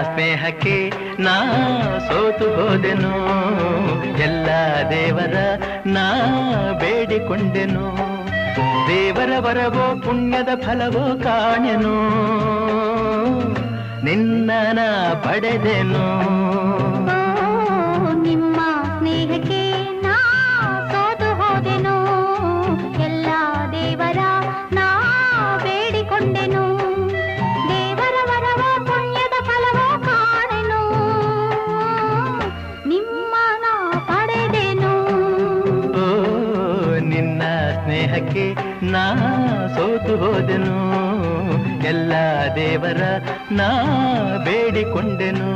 ಸ್ನೇಹಕ್ಕೆ ನಾ ಸೋತು ಹೋದೆನು, ಎಲ್ಲ ದೇವರ ನಾ ಬೇಡಿಕೊಂಡೆನು, ದೇವರ ವರವೋ ಪುಣ್ಯದ ಫಲವೋ ಕಾಣೆನು, ನಿನ್ನ ನಾ ಪಡೆದೆನು. ನಿಮ್ಮ ಸ್ನೇಹಕ್ಕೆ ನಾ ಸೋತು ಹೋದೆನು, ಎಲ್ಲ ದೇವರ ನಾ ಬೇಡಿಕೊಂಡೆನು, ದೇವರ ವರವೋ ಪುಣ್ಯದ ಫಲವೋ ಕಾಣೆನು, ನಿಮ್ಮ ನಾ ಪಡೆದೆನು. ಓ ನಿನ್ನ ಸ್ನೇಹಕ್ಕೆ ನಾ ಸೋತು ಹೋದೆನು, ಎಲ್ಲ ದೇವರ ನಾ ಬೇಡಿಕೊಂಡೆನು.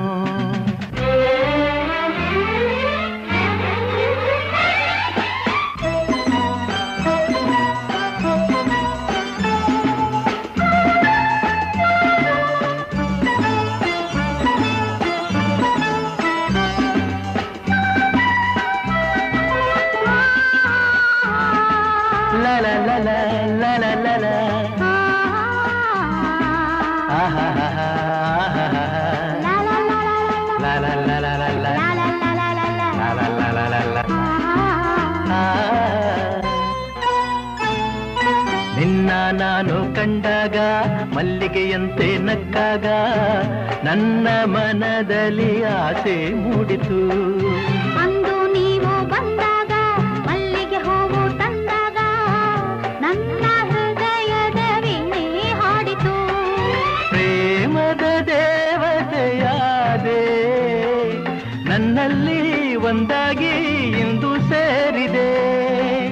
La la la la la la la la. Ah ah ah ah. La la la la la la la la la la la la la la la la. ನಿನ್ನ ನಾನು ಕಂಡಾಗ ಮಲ್ಲಿಗೆಯಂತೆ ನಕ್ಕಾಗ ನನ್ನ ಮನದಲ್ಲಿ ಆಸೆ ಮೂಡಿತು. ಅಂದು ನೀವು ಬಂದಾಗ ಮಲ್ಲಿಗೆ ಹೂವು ತಂದಾಗ ನನ್ನ ಹೃದಯದ ವೀಣೆ ಹಾಡಿತು. ಪ್ರೇಮದ ದೇವತೆಯಾದೆ ನನ್ನಲ್ಲಿ ಒಂದಾಗಿ ಇಂದು ಸೇರಿದೆ.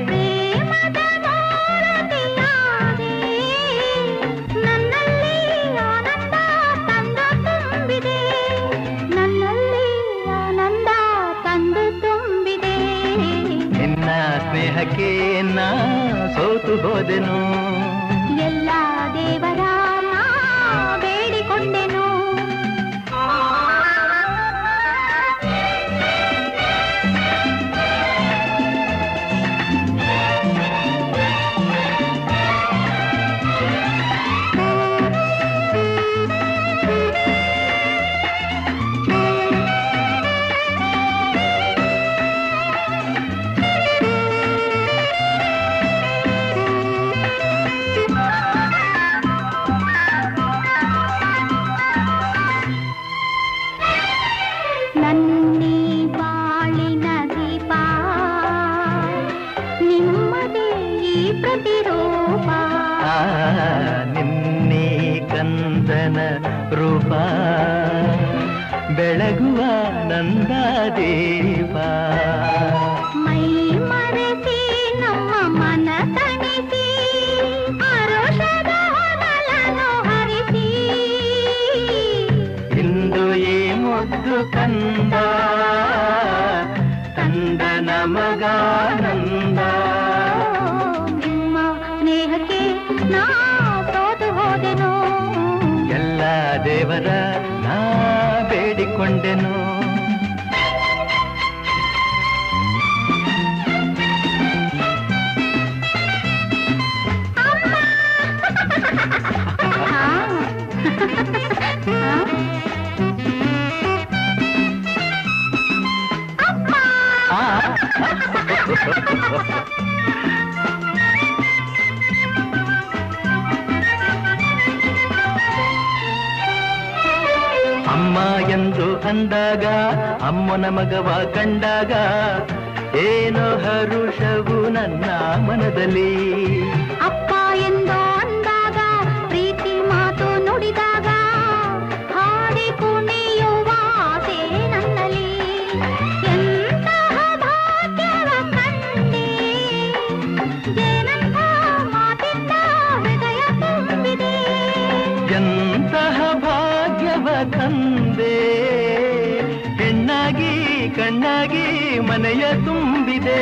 ಪ್ರೇಮದ ಮೂರತಿಯಾದೆ ನನ್ನಲ್ಲಿ ಆನಂದ ತಂದು ತುಂಬಿದೆ, ನನ್ನಲ್ಲಿ ಆನಂದ ತಂದು ತುಂಬಿದೆ. ನಿನ್ನ ಸ್ನೇಹಕ್ಕೆ ನಾ ಸೋತು ಹೋದೆನು, ಎಲ್ಲ ದೇವರ ನಾ ಬೇಡಿಕೊಂಡೆನು. ನನ್ನಿ ಬಾಳಿನ ದೀಪ ನಿಮ್ಮದೇ ಈ ಪ್ರತಿರೂಪ. ನಿನ್ನೆ ಕಂದನ ರೂಪ ಬೆಳಗುವ ನಂದ ದೀಪ. ಮೈ ಮರೆಸಿ ನಮ್ಮ ಮನ ತಣಿಸಿ ಹರುಷದ ಹೊನಲನ್ನು ಹರಿಸಿ ಇಂದು ಈ ಮುದ್ದು ಕಂದ ತಂದ ನಮಗಾನಂದ. ನಿಮ್ಮ ಸ್ನೇಹಕ್ಕೆ ನಾ ಸೋತು ಹೋದೆನು, ಎಲ್ಲ ದೇವರ ನಾ ಬೇಡಿಕೊಂಡೆನು. ಅಮ್ಮ ಎಂದು ಅಂದಾಗ ಅಮ್ಮನ ಮಗವ ಕಂಡಾಗ ಏನೋ ಹರುಷವು ನನ್ನ ಮನದಲ್ಲಿ. ಅಪ್ಪ ಎಂದು ಅಂದಾಗ ಪ್ರೀತಿ ಮಾತು ನುಡಿದಾಗ ಹಾಡಿ ಕುಣಿಯುವ ಆಸೆ ನನ್ನಲ್ಲಿ. ಎಂತಹ ಭಾಗ್ಯವ ಕಂಡೆ ಏನಂತ ಮಾತಿಂದ ಹೃದಯ ತುಂಬಿದೆ. ಎಂತಹ ಭಾಗ್ಯವ ತಂದೆ ಹೆಣ್ಣಾಗಿ ಕಣ್ಣಾಗಿ ಮನೆಯ ತುಂಬಿದೆ,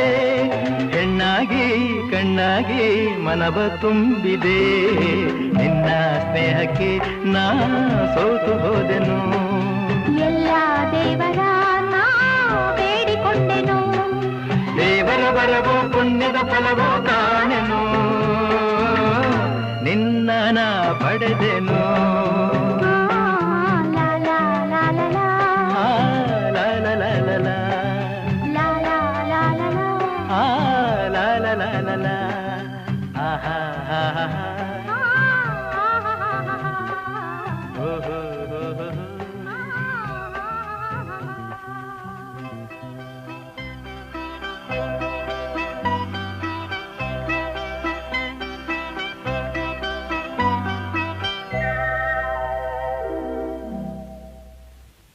ಹೆಣ್ಣಾಗಿ ಕಣ್ಣಾಗಿ ಮನವ ತುಂಬಿದೆ. ನಿನ್ನ ಸ್ನೇಹಕ್ಕೆ ನಾ ಸೋತು ಹೋದೆನು, ಎಲ್ಲ ದೇವರ ನಾ ಬೇಡಿಕೊಂಡೆನು, ದೇವರ ವರವೋ ಪುಣ್ಯದ ಫಲವೋ ಕಾಣೆನು, ನಿನ್ನ ನಾ ಪಡೆದೆನು.